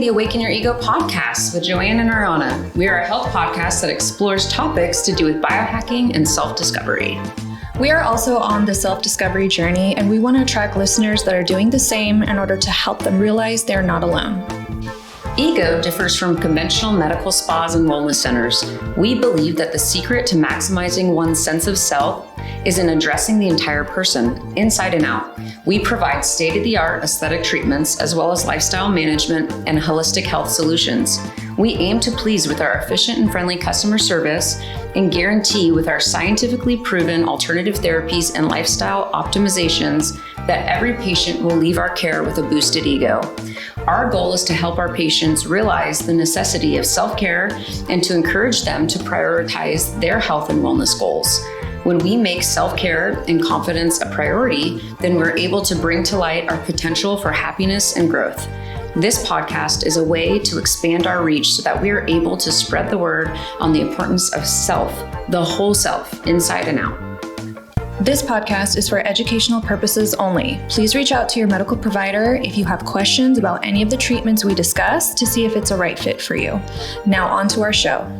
the Awaken Your Ego podcast with Joanne and Ariana. We are a health podcast that explores topics to do with biohacking and self-discovery. We are also on the self-discovery journey, and we want to attract listeners that are doing the same in order to help them realize they're not alone. Ego differs from conventional medical spas and wellness centers. We believe that the secret to maximizing one's sense of self is in addressing the entire person, inside and out. We provide state-of-the-art aesthetic treatments as well as lifestyle management and holistic health solutions. We aim to please with our efficient and friendly customer service and guarantee with our scientifically proven alternative therapies and lifestyle optimizations that every patient will leave our care with a boosted ego. Our goal is to help our patients realize the necessity of self-care and to encourage them to prioritize their health and wellness goals. When we make self-care and confidence a priority, then we're able to bring to light our potential for happiness and growth. This podcast is a way to expand our reach so that we are able to spread the word on the importance of self, the whole self, inside and out. This podcast is for educational purposes only. Please reach out to your medical provider if you have questions about any of the treatments we discuss to see if it's a right fit for you. Now on to our show.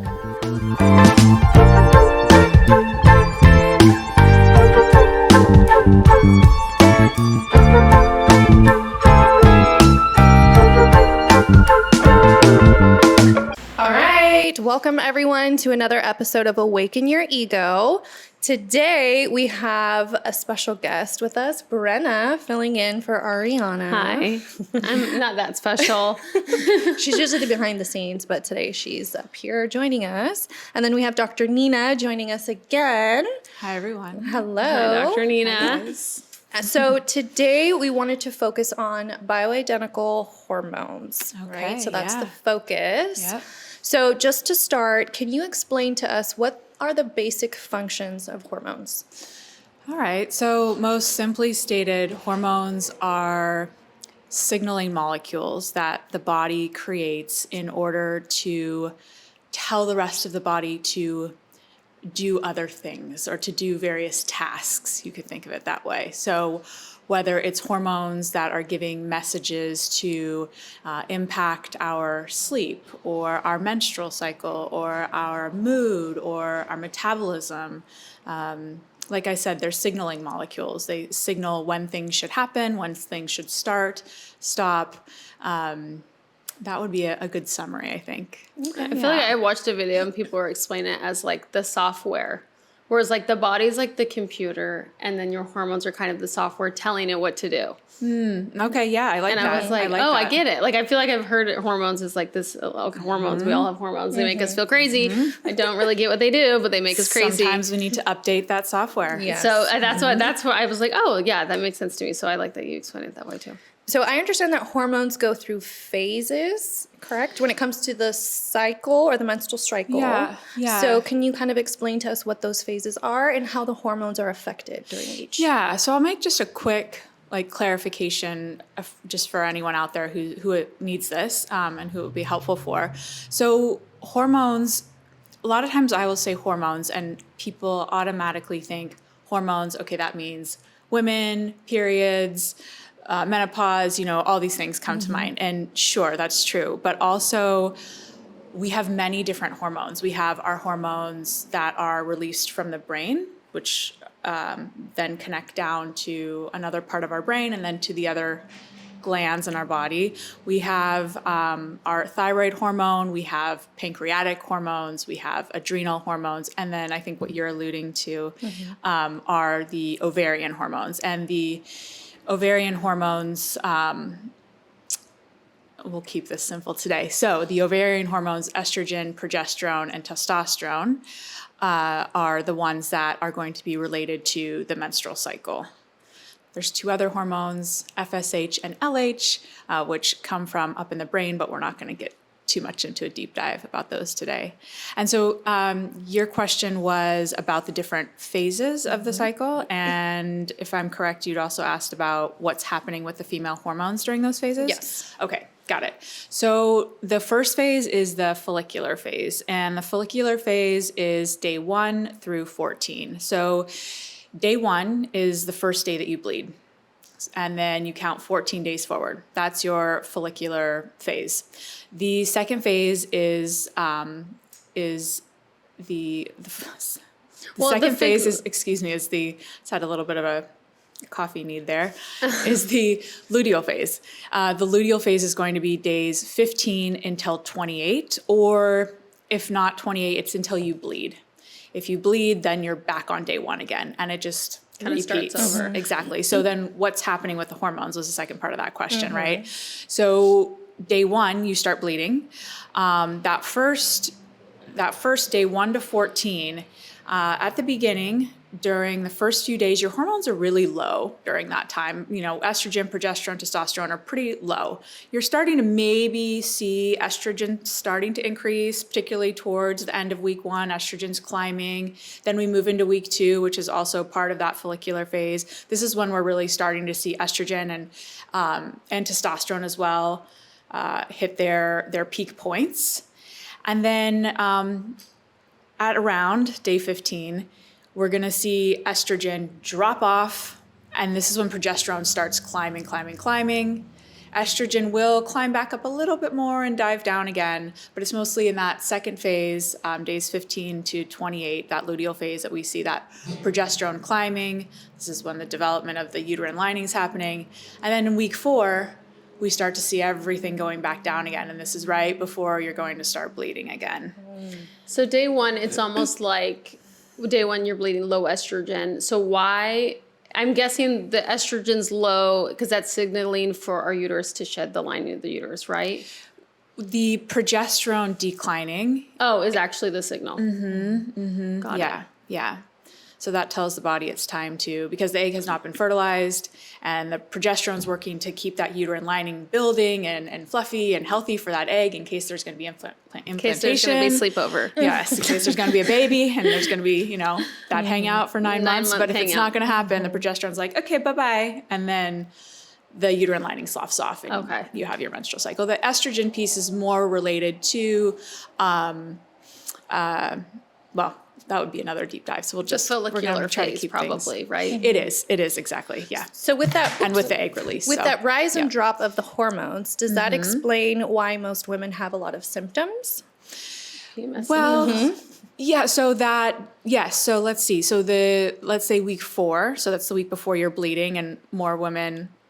Welcome everyone to another episode of Awaken Your Ego. Today we have a special guest with us, Brenna, filling in for Ariana. Hi, I'm not that special. She's usually behind the scenes, but today she's up here joining us. And then we have Dr.Nina joining us again. Hi everyone. Hello. Hi, Dr.Nina. So today we wanted to focus on bioidentical hormones, right? So that's the focus. Yep. So just to start, can you explain to us what are the basic functions of hormones? All right. So most simply stated, hormones are signaling molecules that the body creates in order to tell the rest of the body to do other things or to do various tasks. You could think of it that way. So whether it's hormones that are giving messages to impact our sleep or our menstrual cycle or our mood or our metabolism. Like I said, they're signaling molecules. They signal when things should happen, when things should start, stop. That would be a good summary, I think. Okay. I feel like I watched a video and people were explaining it as like the software. Whereas like the body's like the computer and then your hormones are kind of the software telling it what to do. Okay, yeah, I like that. And I was like, I get it. Like I feel like I've heard hormones is like this, hormones, we all have hormones. They make us feel crazy. I don't really get what they do, but they make us crazy. Sometimes we need to update that software. Yes. So that's what I was like, oh yeah, that makes sense to me. So I like that you explained it that way too. So I understand that hormones go through phases, correct? When it comes to the cycle or the menstrual cycle. Yeah. So can you kind of explain to us what those phases are and how the hormones are affected during each? Yeah, so I'll make just a quick clarification just for anyone out there who needs this and who it would be helpful for. So hormones, a lot of times I will say hormones and people automatically think hormones, okay, that means women, periods, menopause, all these things come to mind. And sure, that's true. But also we have many different hormones. We have our hormones that are released from the brain, which then connect down to another part of our brain and then to the other glands in our body. We have our thyroid hormone, we have pancreatic hormones, we have adrenal hormones, and then I think what you're alluding to are the ovarian hormones. And the ovarian hormones, we'll keep this simple today. So the ovarian hormones, estrogen, progesterone, and testosterone, are the ones that are going to be related to the menstrual cycle. There's two other hormones, FSH and LH, which come from up in the brain, but we're not going to get too much into a deep dive about those today. And so your question was about the different phases of the cycle. And if I'm correct, you'd also asked about what's happening with the female hormones during those phases? Yes. Okay, got it. So the first phase is the follicular phase. And the follicular phase is day 1 through 14. So day 1 is the first day that you bleed. and then you count 14 days forward. That's your follicular phase. The second phase is the second phase is, is the, it's had a little bit of a coffee need there, is the luteal phase. The luteal phase is going to be days 15 until 28, or if not 28, it's until you bleed. If you bleed, then you're back on day 1 again, and it just kind of starts over. Exactly. So then what's happening with the hormones was the second part of that question, right? So day 1, you start bleeding. That first day 1 to 14, at the beginning, during the first few days, your hormones are really low during that time. You know, estrogen, progesterone, testosterone are pretty low. You're starting to maybe see estrogen starting to increase, particularly towards the end of week 1, estrogen's climbing. Then we move into week 2, which is also part of that follicular phase. This is when we're really starting to see estrogen and testosterone as well hit their peak points. And then at around day 15, we're going to see estrogen drop off, and this is when progesterone starts climbing. Estrogen will climb back up a little bit more and dive down again, but it's mostly in that second phase, days 15 to 28, that luteal phase, that we see that progesterone climbing. This is when the development of the uterine lining is happening. And then in week 4, we start to see everything going back down again, and this is right before you're going to start bleeding again. So day 1, it's almost like day 1 you're bleeding low estrogen. So why? I'm guessing the estrogen's low because that's signaling for our uterus to shed the lining of the uterus, right? The progesterone declining. Oh, is actually the signal. Got it. Yeah. So that tells the body it's time to, because the egg has not been fertilized and the progesterone's working to keep that uterine lining building and fluffy and healthy for that egg in case there's going to be implantation. In case there's going to be sleepover. Yes, in case there's going to be a baby and there's going to be, that hangout for 9 months. But if it's not going to happen, the progesterone's like, okay, bye-bye. And then the uterine lining sloughs off and you have your menstrual cycle. The estrogen piece is more related to, that would be another deep dive. So we'll just follicular phase, probably, right? It is exactly, yeah. So with that, and with the egg release, with that rise and drop of the hormones, does that explain why most women have a lot of symptoms? Well, yeah. So So let's see. So let's say week 4. So that's the week before you're bleeding, and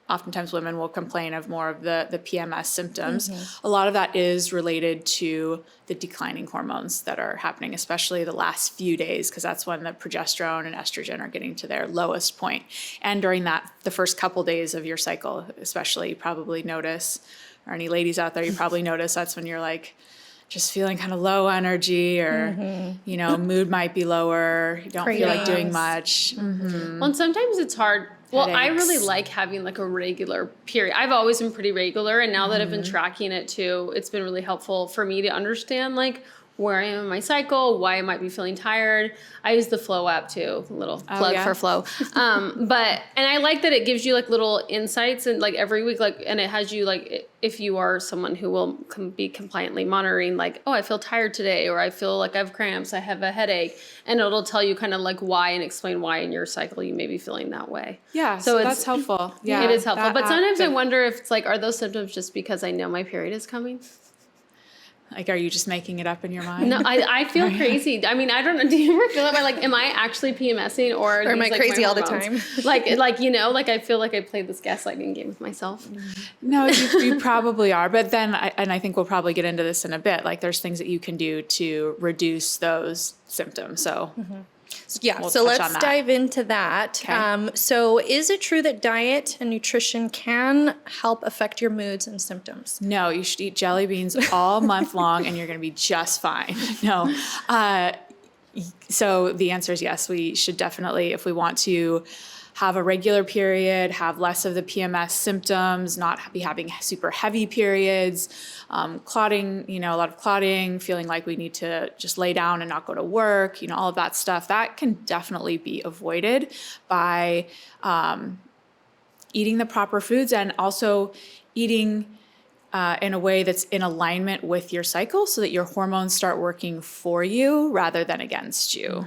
oftentimes women will complain of more of the PMS symptoms. A lot of that is related to the declining hormones that are happening, especially the last few days, because that's when the progesterone and estrogen are getting to their lowest point. And during the first couple days of your cycle, especially, you probably notice, or any ladies out there, you probably notice that's when you're like, just feeling kind of low energy, or, mood might be lower. You don't feel like doing much. Well, and sometimes it's hard. Well, I really like having like a regular period. I've always been pretty regular, and now that I've been tracking it too, it's been really helpful for me to understand like where I am in my cycle, why I might be feeling tired. I use the Flow app too, a little plug for Flow. And I like that it gives you like little insights, and like every week, like, and it has you like, if you are someone who will be compliantly monitoring, like, oh, I feel tired today, or I feel like I have cramps, I have a headache, and it'll tell you kind of like why and explain why in your cycle you may be feeling that way. Yeah, so that's helpful. Yeah, it is helpful. But sometimes I wonder if it's like, are those symptoms just because I know my period is coming? Like, are you just making it up in your mind? No, I feel crazy. I mean, I don't know. Do you ever feel that way? Like, am I actually PMSing, or am I crazy all the time? like I feel like I played this gaslighting game with myself. No, you probably are. But then, I think we'll probably get into this in a bit. Like, there's things that you can do to reduce those symptoms. So. Yeah, so let's dive into that. Okay. So is it true that diet and nutrition can help affect your moods and symptoms? No, you should eat jelly beans all month long and you're going to be just fine. No. So the answer is yes, we should definitely, if we want to have a regular period, have less of the PMS symptoms, not be having super heavy periods, clotting, a lot of clotting, feeling like we need to just lay down and not go to work, all of that stuff, that can definitely be avoided by eating the proper foods, and also eating in a way that's in alignment with your cycle so that your hormones start working for you rather than against you.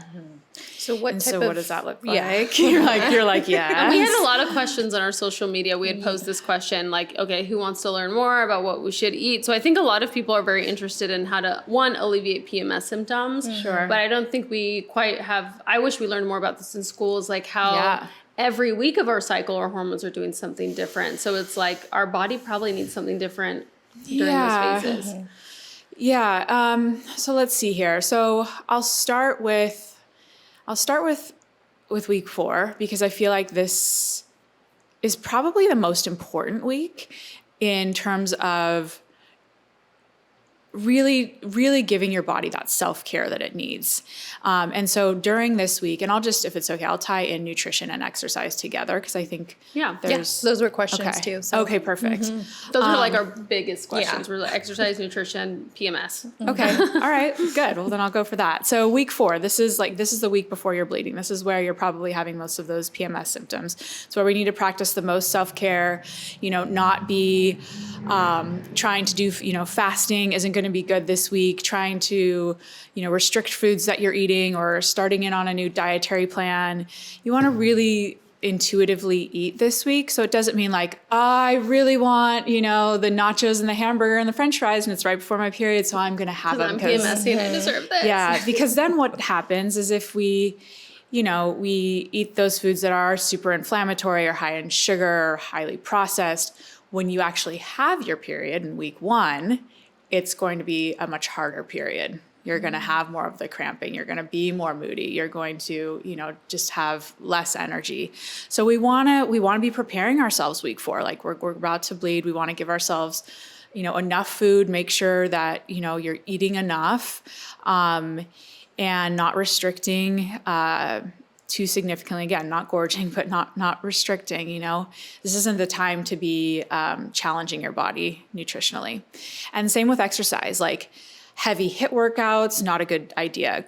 So what does that look like? Yeah. You're like, yeah. And we had a lot of questions on our social media. We had posed this question like, okay, who wants to learn more about what we should eat? So I think a lot of people are very interested in how to, one, alleviate PMS symptoms. Sure. But I don't think we quite have, I wish we learned more about this in schools, like how every week of our cycle, our hormones are doing something different. So it's like our body probably needs something different during those phases. Yeah. So let's see here. So I'll start with week 4, because I feel like this is probably the most important week in terms of really, really giving your body that self-care that it needs. And so during this week, and I'll just, if it's okay, I'll tie in nutrition and exercise together, because I think Yes, those were questions too. So. Okay, perfect. Those are like our biggest questions. We're like exercise, nutrition, PMS. Okay. All right. Good. Well, then I'll go for that. So week 4, this is the week before you're bleeding. This is where you're probably having most of those PMS symptoms. It's where we need to practice the most self-care, not be trying to do, fasting isn't going to be good this week, trying to, restrict foods that you're eating or starting in on a new dietary plan. You want to really intuitively eat this week. So it doesn't mean like, I really want, the nachos and the hamburger and the French fries, and it's right before my period, so I'm going to have them. I'm PMSing, I deserve this. Yeah, because then what happens is if we eat those foods that are super inflammatory or high in sugar or highly processed, when you actually have your period in week 1, it's going to be a much harder period. You're going to have more of the cramping. You're going to be more moody. You're going to, just have less energy. So we want to be preparing ourselves week 4. Like we're about to bleed. We want to give ourselves, enough food. Make sure that, you're eating enough, and not restricting, too significantly. Again, not gorging, but not restricting. This isn't the time to be challenging your body nutritionally. And same with exercise, like heavy HIIT workouts, not a good idea.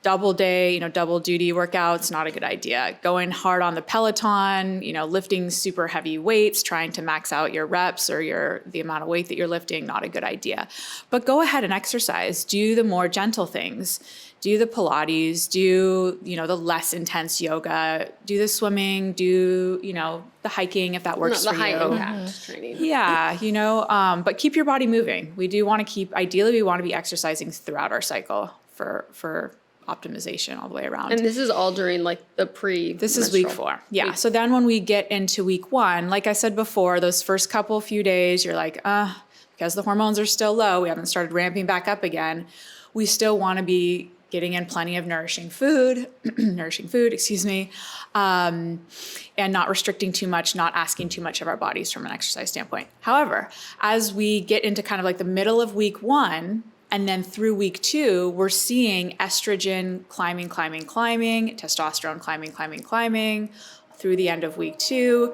Double day, double duty workouts, not a good idea. Going hard on the Peloton, lifting super heavy weights, trying to max out your reps or the amount of weight that you're lifting, not a good idea. But go ahead and exercise. Do the more gentle things. Do the Pilates, do, the less intense yoga, do the swimming, do, the hiking if that works for you. Not the high impact training. Yeah, but keep your body moving. We do want to ideally we want to be exercising throughout our cycle for optimization all the way around. And this is all during like the This is week 4. Yeah. So then when we get into week 1, like I said before, those first few days, you're like, because the hormones are still low, we haven't started ramping back up again. We still want to be getting in plenty of nourishing food, and not restricting too much, not asking too much of our bodies from an exercise standpoint. However, as we get into kind of like the middle of week 1, and then through week 2, we're seeing estrogen climbing, testosterone climbing, through the end of week 2.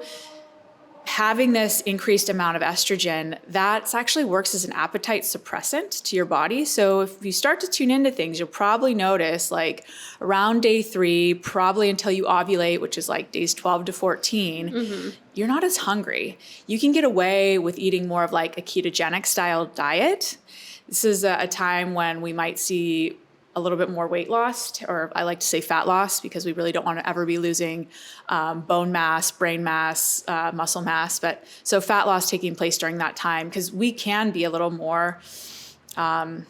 Having this increased amount of estrogen, that actually works as an appetite suppressant to your body. So if you start to tune into things, you'll probably notice like around day 3, probably until you ovulate, which is like days 12 to 14, you're not as hungry. You can get away with eating more of like a ketogenic style diet. This is a time when we might see a little bit more weight loss, or I like to say fat loss, because we really don't want to ever be losing bone mass, brain mass, muscle mass. But so fat loss taking place during that time, because we can be a little more, I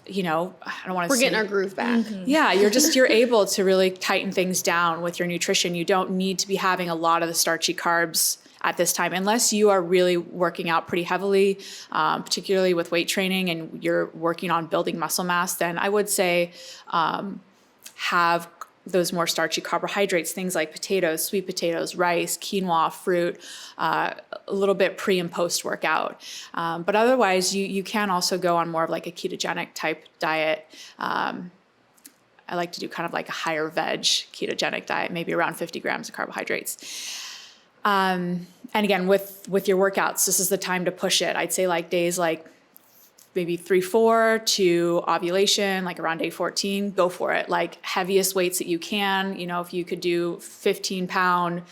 don't want to We're getting our groove back. Yeah, you're able to really tighten things down with your nutrition. You don't need to be having a lot of the starchy carbs at this time, unless you are really working out pretty heavily, particularly with weight training, and you're working on building muscle mass. Then I would say have those more starchy carbohydrates, things like potatoes, sweet potatoes, rice, quinoa, fruit, a little bit pre and post workout. But otherwise, you can also go on more of like a ketogenic type diet. I like to do kind of like a higher veg ketogenic diet, maybe around 50 grams of carbohydrates. And again, with your workouts, this is the time to push it. I'd say like days like maybe 3-4 to ovulation, like around day 14, go for it. Like heaviest weights that you can, if you could do 15-pound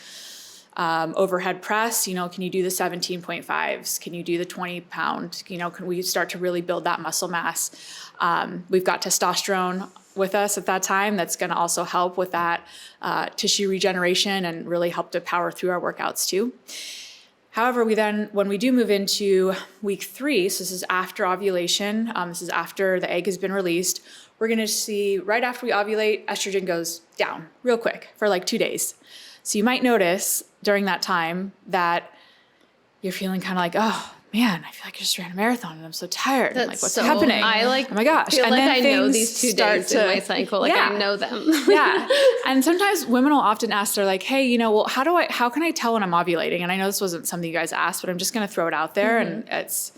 overhead press, can you do the 17.5s? Can you do the 20-pound? Can we start to really build that muscle mass? We've got testosterone with us at that time. That's going to also help with that tissue regeneration and really help to power through our workouts too. However, when we do move into week 3, so this is after ovulation, this is after the egg has been released, we're going to see right after we ovulate, estrogen goes down real quick for like 2 days. So you might notice during that time that you're feeling kind of like, oh man, I feel like I just ran a marathon and I'm so tired. I'm like, what's happening? Oh my gosh. And like then I know these 2 days in my cycle. Like I know them. Yeah. And sometimes women will often ask, they're like, hey, well, how can I tell when I'm ovulating? And I know this wasn't something you guys asked, but I'm just going to throw it out there. And it's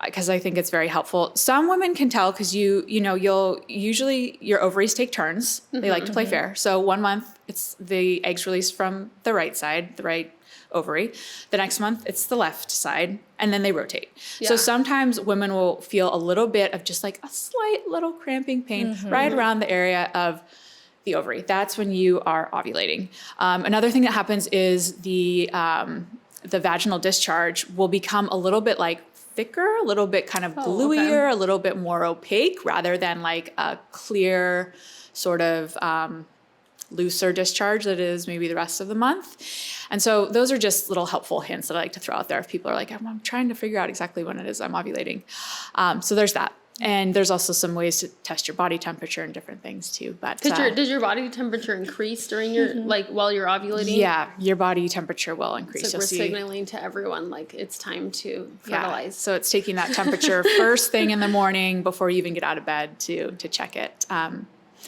because I think it's very helpful. Some women can tell because you'll usually your ovaries take turns. They like to play fair. So 1 month it's the eggs released from the right side, the right ovary. The next month it's the left side, and then they rotate. Yeah. So sometimes women will feel a little bit of just like a slight little cramping pain right around the area of the ovary. That's when you are ovulating. Another thing that happens is the vaginal discharge will become a little bit like thicker, a little bit kind of gluier, a little bit more opaque rather than like a clear sort of looser discharge that is maybe the rest of the month. And so those are just little helpful hints that I like to throw out there if people are like, I'm trying to figure out exactly when it is I'm ovulating. So there's that. And there's also some ways to test your body temperature and different things too. But does your body temperature increase during your while you're ovulating? Yeah, your body temperature will increase. So we're signaling to everyone like it's time to fertilize. Yeah. So it's taking that temperature first thing in the morning before you even get out of bed to check it.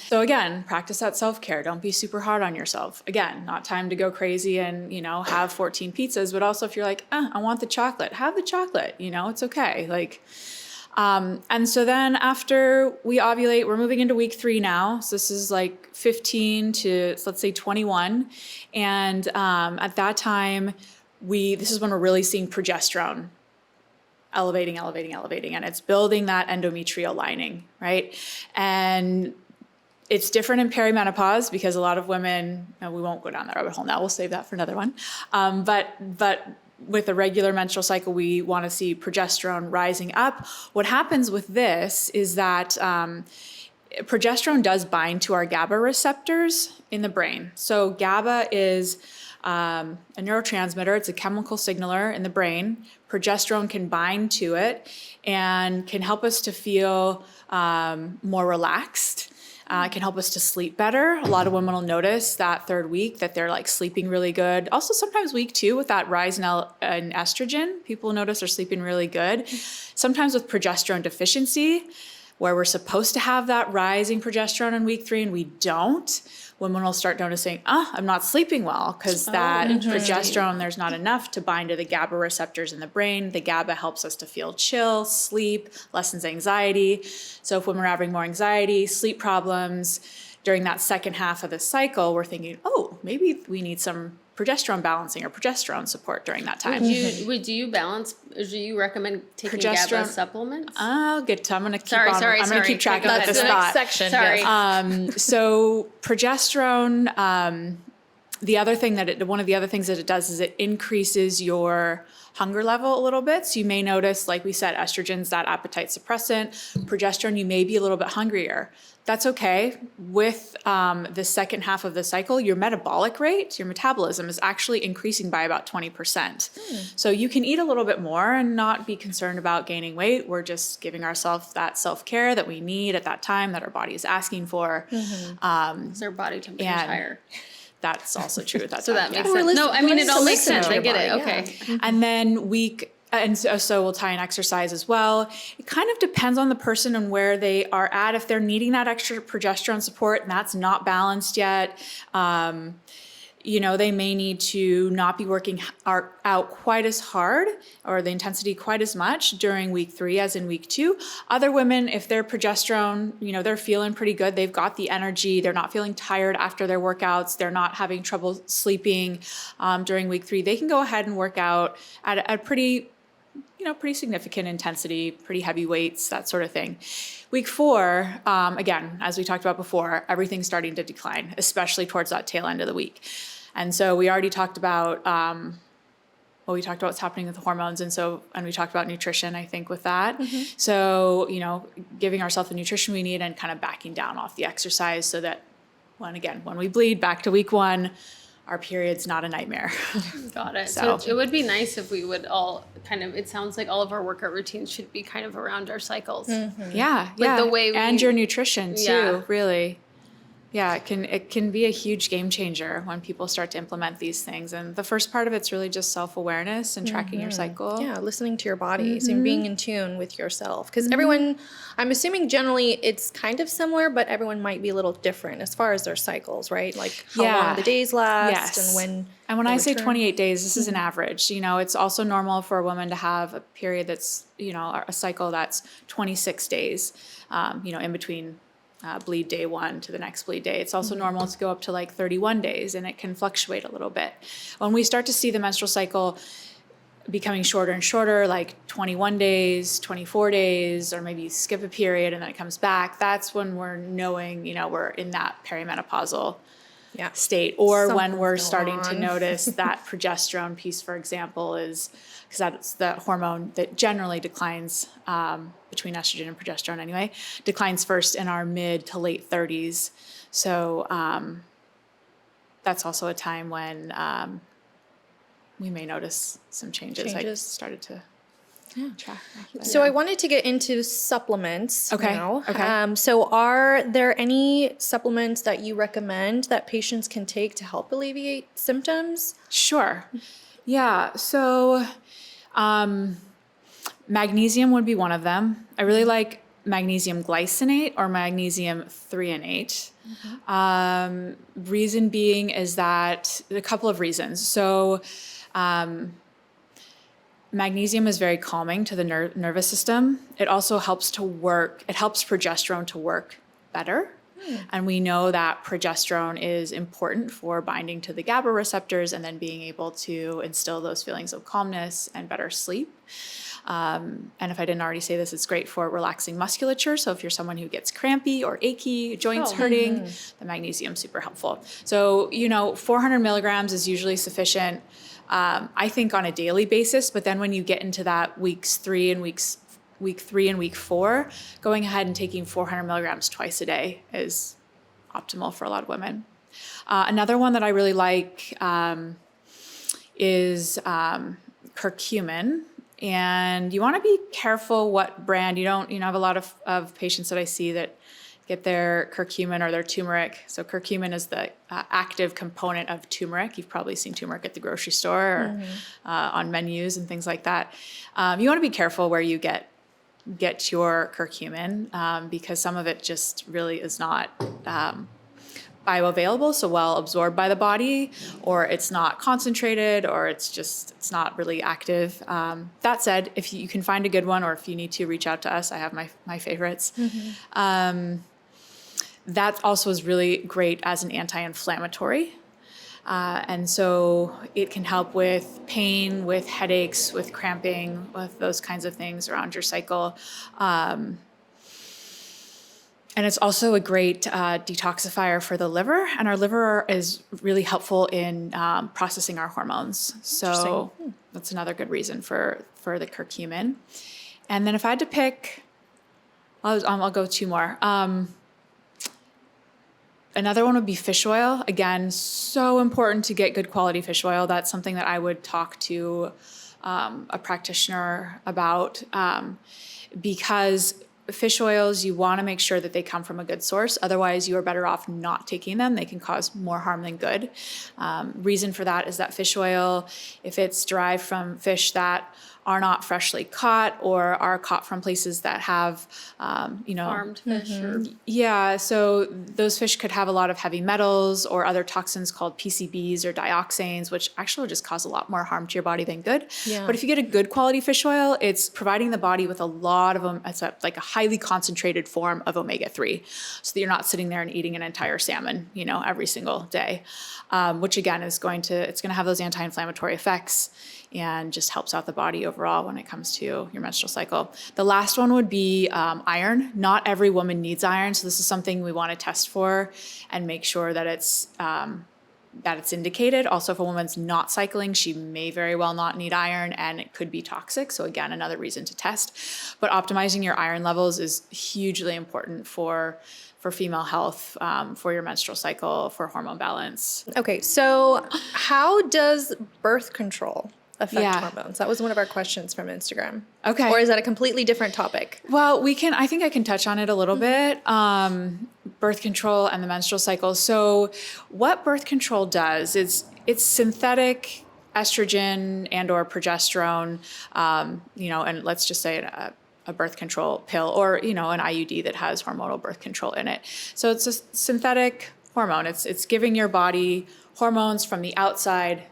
So again, practice that self-care. Don't be super hard on yourself. Again, not time to go crazy and, have 14 pizzas, but also if you're like, I want the chocolate, have the chocolate, it's okay. And so then after we ovulate, we're moving into week 3 now. So this is like 15 to let's say 21. And at that time, this is when we're really seeing progesterone elevating, and it's building that endometrial lining, right? And it's different in perimenopause because a lot of women, we won't go down that rabbit hole now, we'll save that for another one. But with a regular menstrual cycle, we want to see progesterone rising up. What happens with this is that progesterone does bind to our GABA receptors in the brain. So GABA is a neurotransmitter. It's a chemical signaler in the brain. Progesterone can bind to it and can help us to feel more relaxed. Can help us to sleep better. A lot of women will notice that 3rd week that they're like sleeping really good. Also sometimes week 2 with that rise in estrogen, people notice they're sleeping really good. Sometimes with progesterone deficiency, where we're supposed to have that rising progesterone in week 3 and we don't, women will start noticing, I'm not sleeping well because that progesterone, there's not enough to bind to the GABA receptors in the brain. The GABA helps us to feel chill, sleep, lessens anxiety. So if women are having more anxiety, sleep problems during that second half of the cycle, we're thinking, maybe we need some progesterone balancing or progesterone support during that time. Do you recommend taking GABA supplements? I'll get to, I'm going to keep track of this thought. Section. Sorry. Yes. So progesterone, one of the other things that it does is it increases your hunger level a little bit. So you may notice, like we said, estrogen's that appetite suppressant. Progesterone, you may be a little bit hungrier. That's okay. With the second half of the cycle, your metabolic rate, your metabolism is actually increasing by about 20%. So you can eat a little bit more and not be concerned about gaining weight. We're just giving ourselves that self-care that we need at that time that our body is asking for. Is their body temperature higher? That's also true at that So time. that makes sense. No, I mean, it all makes sense. I get it. Okay. And then and so we'll tie in exercise as well. It kind of depends on the person and where they are at. If they're needing that extra progesterone support and that's not balanced yet, they may need to not be working out quite as hard or the intensity quite as much during week 3 as in week 2. Other women, if their progesterone, they're feeling pretty good, they've got the energy, they're not feeling tired after their workouts, they're not having trouble sleeping during week 3, they can go ahead and work out at a pretty significant intensity, pretty heavy weights, that sort of thing. Week 4, again, as we talked about before, everything's starting to decline, especially towards that tail end of the week. And so we already talked about we talked about what's happening with the hormones. And we talked about nutrition, I think, with that. So, giving ourselves the nutrition we need and kind of backing down off the exercise so that when we bleed back to week 1, our period's not a nightmare. Got it. So it would be nice if we would all it sounds like all of our workout routines should be kind of around our cycles. Yeah. Like the way and your nutrition too, Yeah. really. Yeah, it can be a huge game changer when people start to implement these things. And the first part of it's really just self-awareness and tracking your cycle. Yeah, listening to your bodies and being in tune with yourself. Because everyone, I'm assuming generally it's kind of similar, but everyone might be a little different as far as their cycles, right? Like how long the days last and when. And when I say return. 28 days, this is an average. It's also normal for a woman to have a period that's, a cycle that's 26 days, in between bleed day 1 to the next bleed day. It's also normal to go up to like 31 days, and it can fluctuate a little bit. When we start to see the menstrual cycle becoming shorter and shorter, like 21 days, 24 days, or maybe you skip a period and then it comes back, that's when we're knowing, we're in that perimenopausal state, or when we're starting to notice that progesterone piece, for example, is because that's the hormone that generally declines between estrogen and progesterone anyway, declines first in our mid to late 30s. So that's also a time when we may notice some changes. I started to track. So I wanted to get into supplements now. Okay. So are there any supplements that you recommend that patients can take to help alleviate symptoms? Sure. Yeah. So magnesium would be one of them. I really like magnesium glycinate or magnesium threonate. Reason being is that a couple of reasons. So magnesium is very calming to the nervous system. It also helps progesterone to work better. And we know that progesterone is important for binding to the GABA receptors and then being able to instill those feelings of calmness and better sleep. And if I didn't already say this, it's great for relaxing musculature. So if you're someone who gets crampy or achy, joints hurting, the magnesium's super helpful. So, 400 milligrams is usually sufficient, I think, on a daily basis. But then when you get into that week 3 and week 4, going ahead and taking 400 milligrams twice a day is optimal for a lot of women. Another one that I really like is curcumin. And you want to be careful what brand. You have a lot of patients that I see that get their curcumin or their turmeric. So curcumin is the active component of turmeric. You've probably seen turmeric at the grocery store or on menus and things like that. You want to be careful where you get your curcumin because some of it just really is not bioavailable, so well absorbed by the body, or it's not concentrated, or it's not really active. That said, if you can find a good one, or if you need to reach out to us, I have my favorites. That also is really great as an anti-inflammatory. And so it can help with pain, with headaches, with cramping, with those kinds of things around your cycle. And it's also a great detoxifier for the liver. And our liver is really helpful in processing our hormones. So that's another good reason for the curcumin. And then if I had to pick, I'll go 2 more. Another one would be fish oil. Again, so important to get good quality fish oil. That's something that I would talk to a practitioner about because fish oils, you want to make sure that they come from a good source. Otherwise, you are better off not taking them. They can cause more harm than good. Reason for that is that fish oil, if it's derived from fish that are not freshly caught or are caught from places that have, farmed fish. Yeah, so those fish could have a lot of heavy metals or other toxins called PCBs or dioxanes, which actually just cause a lot more harm to your body than good. Yeah. But if you get a good quality fish oil, it's providing the body with a lot of them. It's like a highly concentrated form of omega-3, so that you're not sitting there and eating an entire salmon, every single day, which again it's going to have those anti-inflammatory effects and just helps out the body overall when it comes to your menstrual cycle. The last one would be iron. Not every woman needs iron, so this is something we want to test for and make sure that it's that it's indicated. Also, if a woman's not cycling, she may very well not need iron, and it could be toxic. So again, another reason to test. But optimizing your iron levels is hugely important for female health, for your menstrual cycle, for hormone balance. Okay, so how does birth control affect hormones? That was one of our questions from Instagram. Okay. Or is that a completely different topic? Well, I think I can touch on it a little bit. Birth control and the menstrual cycle. So what birth control does is it's synthetic estrogen and or progesterone, and let's just say a birth control pill or, an IUD that has hormonal birth control in it. So it's a synthetic hormone. It's giving your body hormones from the outside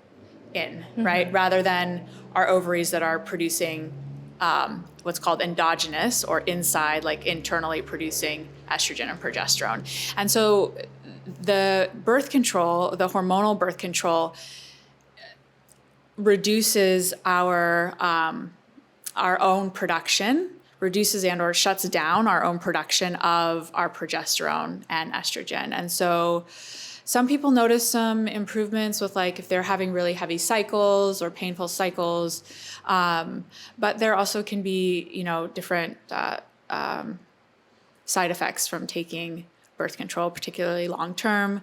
in, right? Rather than our ovaries that are producing what's called endogenous or inside, like internally producing estrogen and progesterone. And so the birth control, the hormonal birth control reduces our own production, reduces and or shuts down our own production of our progesterone and estrogen. And so some people notice some improvements with like if they're having really heavy cycles or painful cycles, but there also can be, different side effects from taking birth control, particularly long-term,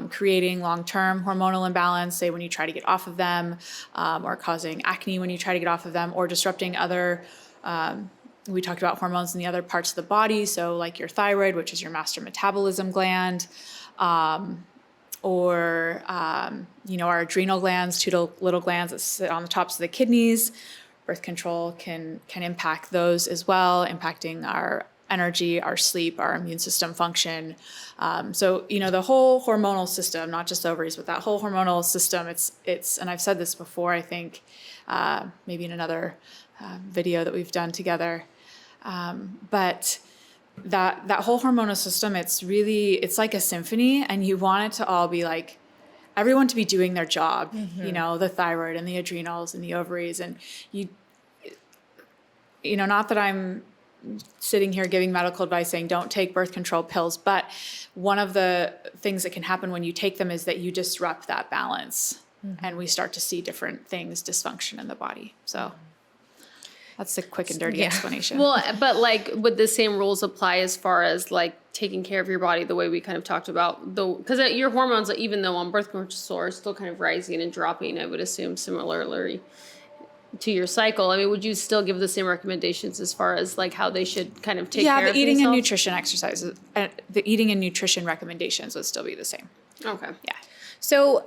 creating long-term hormonal imbalance, say when you try to get off of them, or causing acne when you try to get off of them, or disrupting other we talked about hormones in the other parts of the body, so like your thyroid, which is your master metabolism gland, or our adrenal glands, two little glands that sit on the tops of the kidneys. Birth control can impact those as well, impacting our energy, our sleep, our immune system function. So the whole hormonal system, not just ovaries, but that whole hormonal system, it's and I've said this before, I think, maybe in another video that we've done together, but that whole hormonal system, it's like a symphony, and you want it to all be like, everyone to be doing their job, the thyroid and the adrenals and the ovaries, and not that I'm sitting here giving medical advice saying don't take birth control pills, but one of the things that can happen when you take them is that you disrupt that balance, and we start to see different things dysfunction in the body. So that's the quick and dirty explanation. Well, but like, would the same rules apply as far as like taking care of your body the way we kind of talked about? Because your hormones, even though on birth control, are still kind of rising and dropping, I would assume similarly to your cycle. I mean, would you still give the same recommendations as far as like how they should kind of take care of themselves? Yeah, the eating and nutrition exercises, the eating and nutrition recommendations would still be the same. Okay. Yeah. So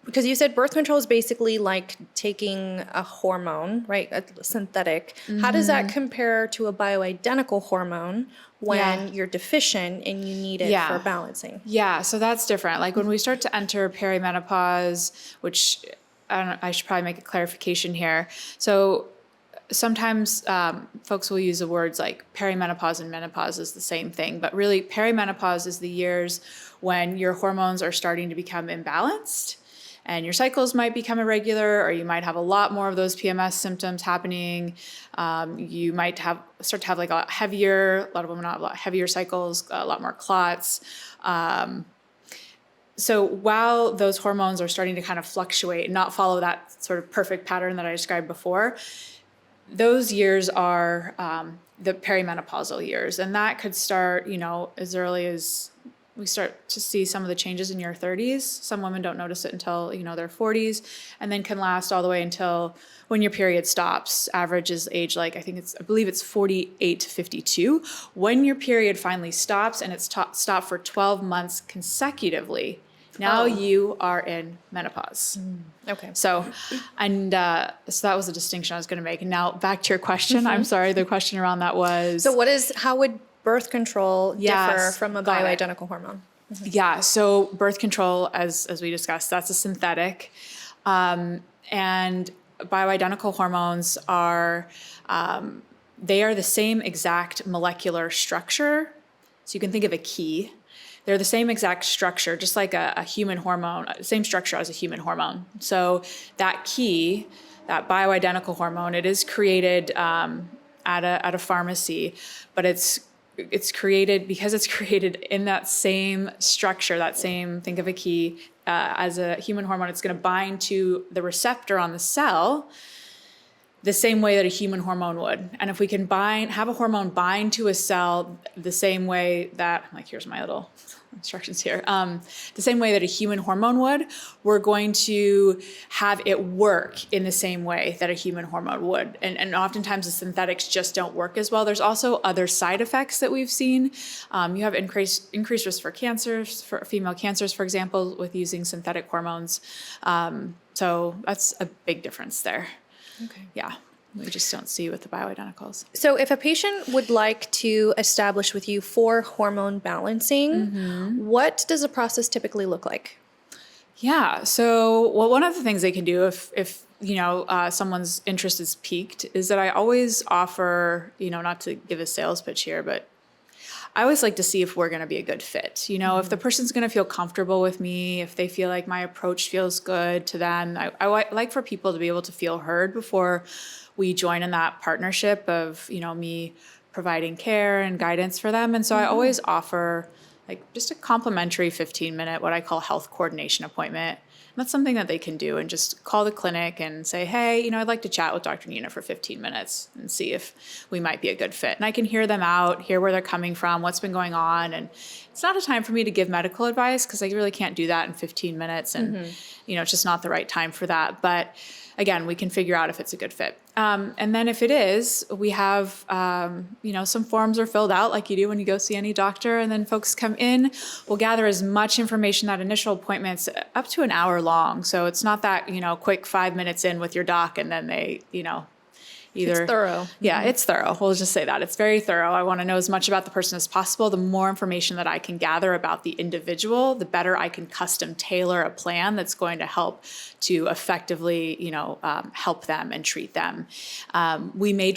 because you said birth control is basically like taking a hormone, right? A synthetic. How does that compare to a bioidentical hormone when you're deficient and you need it for balancing? Yeah, so that's different. Like when we start to enter perimenopause, which I should probably make a clarification here. So sometimes folks will use the words like perimenopause and menopause is the same thing, but really perimenopause is the years when your hormones are starting to become imbalanced and your cycles might become irregular, or you might have a lot more of those PMS symptoms happening. You might start to have like a lot of women have a lot heavier cycles, a lot more clots. So while those hormones are starting to kind of fluctuate and not follow that sort of perfect pattern that I described before, those years are the perimenopausal years. And that could start, as early as we start to see some of the changes in your 30s. Some women don't notice it until, their 40s, and then can last all the way until when your period stops. Average is age I believe it's 48 to 52. When your period finally stops and it's stopped for 12 months consecutively, now you are in menopause. Okay. So that was a distinction I was going to make. And now back to your question. I'm sorry, the question around that was... So how would birth control differ from a bioidentical hormone? Yeah, so birth control, as we discussed, that's a synthetic. And bioidentical hormones are, they are the same exact molecular structure. So you can think of a key. They're the same exact structure, just like a human hormone, same structure as a human hormone. So that key, that bioidentical hormone, it is created at a pharmacy, but it's it's created in that same structure, that same, think of a key, as a human hormone, it's going to bind to the receptor on the cell the same way that a human hormone would. And if we can have a hormone bind to a cell the same way that, like, here's my little instructions here, the same way that a human hormone would, we're going to have it work in the same way that a human hormone would. And oftentimes the synthetics just don't work as well. There's also other side effects that we've seen. You have increased risk for cancers, for female cancers, for example, with using synthetic hormones. So that's a big difference there. Okay. Yeah. We just don't see with the bioidenticals. So if a patient would like to establish with you for hormone balancing, what does the process typically look like? Yeah. So, well, one of the things they can do if someone's interest is piqued is that I always offer, not to give a sales pitch here, but I always like to see if we're going to be a good fit. If the person's going to feel comfortable with me, if they feel like my approach feels good to them. I like for people to be able to feel heard before we join in that partnership of, me providing care and guidance for them. And so I always offer just a complimentary 15-minute, what I call health coordination appointment. And that's something that they can do and just call the clinic and say, hey, I'd like to chat with Dr. Nina for 15 minutes and see if we might be a good fit. And I can hear them out, hear where they're coming from, what's been going on. And it's not a time for me to give medical advice because I really can't do that in 15 minutes. And, it's just not the right time for that. But again, we can figure out if it's a good fit. And then if it is, we have, some forms are filled out like you do when you go see any doctor, and then folks come in. We'll gather as much information. That initial appointment's up to an hour long. So it's not that, quick 5 minutes in with your doc and then they, either. It's thorough. Yeah, it's thorough. We'll just say that. It's very thorough. I want to know as much about the person as possible. The more information that I can gather about the individual, the better I can custom tailor a plan that's going to help to effectively, help them and treat them. We may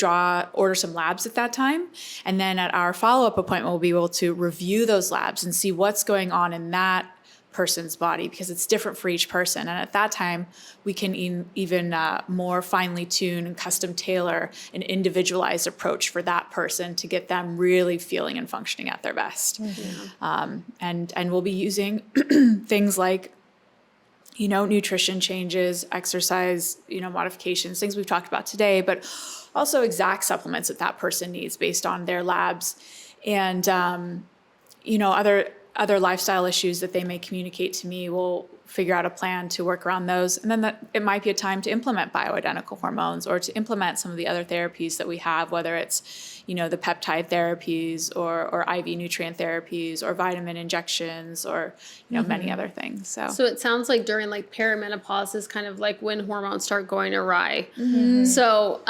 order some labs at that time. And then at our follow-up appointment, we'll be able to review those labs and see what's going on in that person's body, because it's different for each person. And at that time, we can even more finely tune and custom tailor an individualized approach for that person to get them really feeling and functioning at their best. And we'll be using things like, nutrition changes, exercise, modifications, things we've talked about today, but also exact supplements that person needs based on their labs and, other lifestyle issues that they may communicate to me. We'll figure out a plan to work around those. And then it might be a time to implement bioidentical hormones or to implement some of the other therapies that we have, whether it's, the peptide therapies or IV nutrient therapies or vitamin injections or, many other things. So it sounds like during perimenopause is kind of like when hormones start going awry. So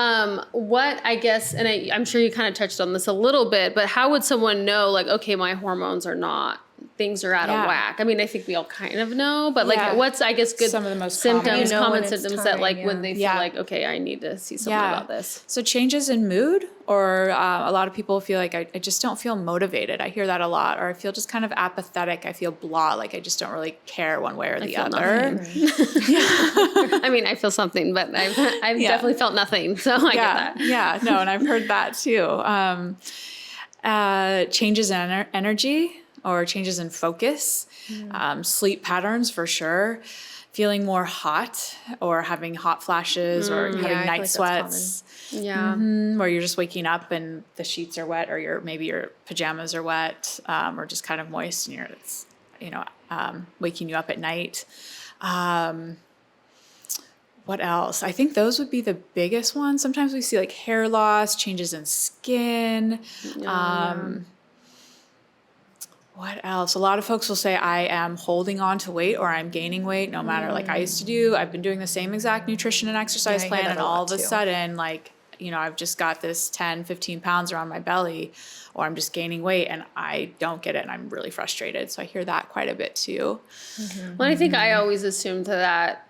what I guess, and I'm sure you kind of touched on this a little bit, but how would someone know okay, my hormones are not, things are out of whack? I mean, I think we all kind of know, but what's, I guess, good some of the most symptoms, common symptoms that when they feel okay, I need to see someone about this. So changes in mood, or a lot of people feel like I just don't feel motivated. I hear that a lot, or I feel just kind of apathetic. I feel blah, I just don't really care one way or the other. I mean, I feel something, but I've definitely felt nothing. So I get that. Yeah, no, and I've heard that too. Changes in energy or changes in focus, sleep patterns for sure, feeling more hot or having hot flashes or having night sweats. Or you're just waking up and the sheets are wet, or maybe your pajamas are wet, or just kind of moist, and it's waking you up at night. What else? I think those would be the biggest ones. Sometimes we see hair loss, changes in skin. What else? A lot of folks will say I am holding on to weight or I'm gaining weight, no matter I used to do. I've been doing the same exact nutrition and exercise plan, and all of a sudden, I've just got this 10, 15 pounds around my belly, or I'm just gaining weight and I don't get it and I'm really frustrated. So I hear that quite a bit too. Well, I think I always assumed that,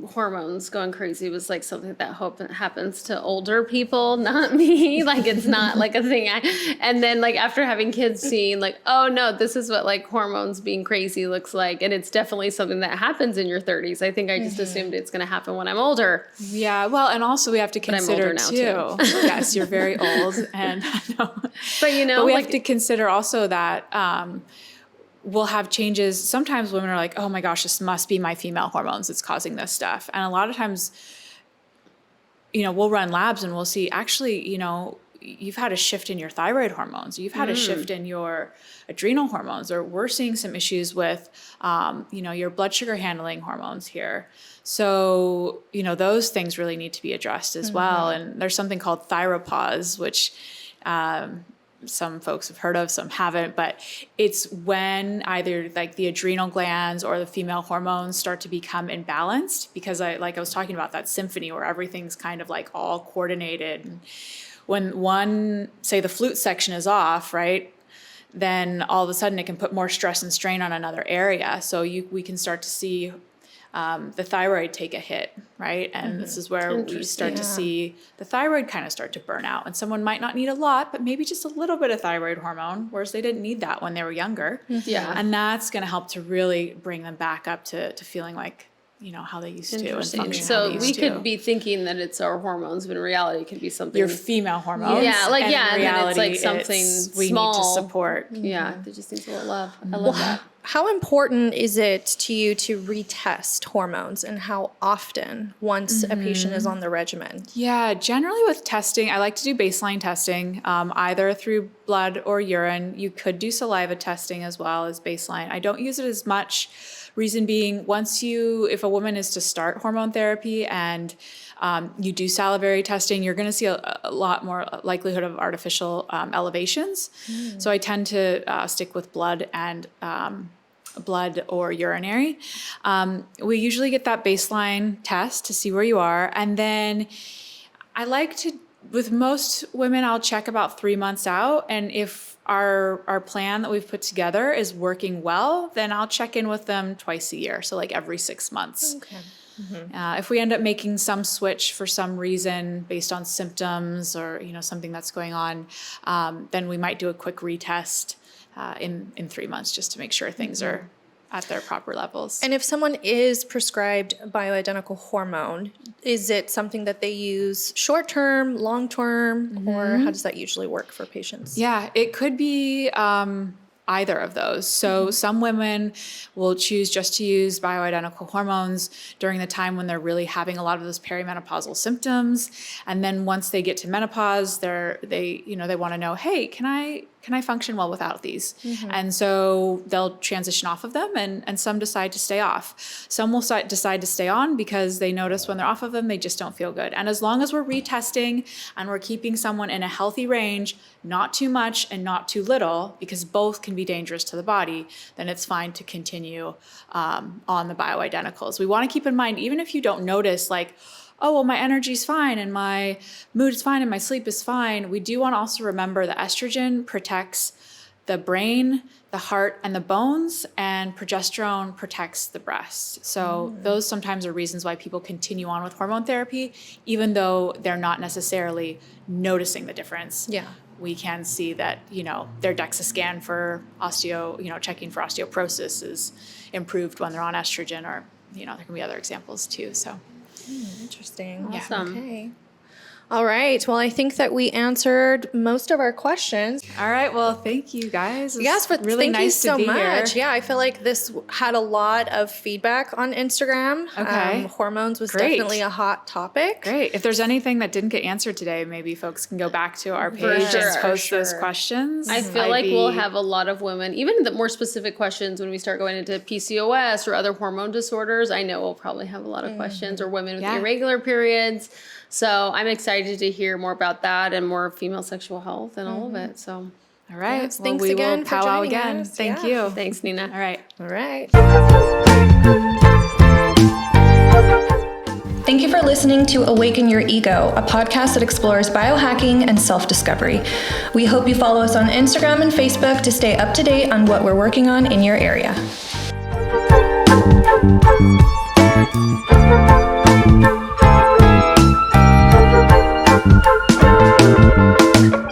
hormones going crazy was like something that happens to older people, not me. Like it's not like a thing. And then like after having kids, seeing like, oh no, this is what like hormones being crazy looks like. And it's definitely something that happens in your 30s. I think I just assumed it's going to happen when I'm older. Yeah. Well, and also we have to consider too. Yes, you're very old, and but you know, but we have to consider also that we'll have changes. Sometimes women are like, oh my gosh, this must be my female hormones that's causing this stuff. And a lot of times, you know, we'll run labs and we'll see actually, you know, you've had a shift in your thyroid hormones, you've had a shift in your adrenal hormones, or we're seeing some issues with, you know, your blood sugar handling hormones here. So, you know, those things really need to be addressed as well. And there's something called thyropause, which, some folks have heard of, some haven't, but it's when either like the adrenal glands or the female hormones start to become imbalanced, because I was talking about that symphony where everything's kind of like all coordinated. And when one, say the flute section is off, right, then all of a sudden it can put more stress and strain on another area. So we can start to see the thyroid take a hit, right? And this is where we start to see the thyroid kind of start to burn out. And someone might not need a lot, but maybe just a little bit of thyroid hormone, whereas they didn't need that when they were younger. Yeah. And that's going to help to really bring them back up to feeling like, you know, how they used to and function. So we could be thinking that it's our hormones, but in reality it could be something. Your female hormones. Yeah, like, and yeah, in reality, and then it's like something we small. need to support. Yeah, there just needs a little love. I love that. How important is it to you to retest hormones, and how often once a patient is on the regimen? Yeah, generally with testing, I like to do baseline testing, either through blood or urine. You could do saliva testing as well as baseline. I don't use it as much. Reason being, if a woman is to start hormone therapy and you do salivary testing, you're going to see a lot more likelihood of artificial elevations. So I tend to stick with blood and blood or urinary. We usually get that baseline test to see where you are. And then I like to, with most women, I'll check about 3 months out. And if our plan that we've put together is working well, then I'll check in with them twice a year. So like every 6 months. Okay. If we end up making some switch for some reason based on symptoms or, you know, something that's going on, then we might do a quick retest in 3 months just to make sure things are at their proper levels. And if someone is prescribed bioidentical hormone, is it something that they use short-term, long-term, or how does that usually work for patients? Yeah, it could be either of those. So some women will choose just to use bioidentical hormones during the time when they're really having a lot of those perimenopausal symptoms. And then once they get to menopause, they want to know, hey, can I function well without these? And so they'll transition off of them, and some decide to stay off. Some will decide to stay on because they notice when they're off of them, they just don't feel good. And as long as we're retesting and we're keeping someone in a healthy range, not too much and not too little, because both can be dangerous to the body, then it's fine to continue on the bioidenticals. We want to keep in mind, even if you don't notice like, oh, well, my energy's fine and my mood is fine and my sleep is fine, we do want to also remember that estrogen protects the brain, the heart, and the bones, and progesterone protects the breast. So those sometimes are reasons why people continue on with hormone therapy, even though they're not necessarily noticing the difference. Yeah. We can see that, you know, their DEXA scan for checking for osteoporosis is improved when they're on estrogen, or, you know, there can be other examples too, so. Interesting. Awesome. Okay. All right. Well, I think that we answered most of our questions. All right. Well, thank you guys. Yes, but really thank nice you so to be much. here. Yeah, I feel like this had a lot of feedback on Instagram. Okay. Hormones was Great. definitely a hot topic. Great. If there's anything that didn't get answered today, maybe folks can go back to our page and post those questions. I feel like we'll have a lot of women, even the more specific questions when we start going into PCOS or other hormone disorders. I know we'll probably have a lot of questions, or women with irregular periods. So I'm excited to hear more about that and more female sexual health and all of it. So, all right. Yes, well, thanks we again will for powwow joining again. us. Thank you. thanks, Nina. All right. All right. Thank you for listening to Awaken Your Ego, a podcast that explores biohacking and self-discovery. We hope you follow us on Instagram and Facebook to stay up to date on what we're working on in your area.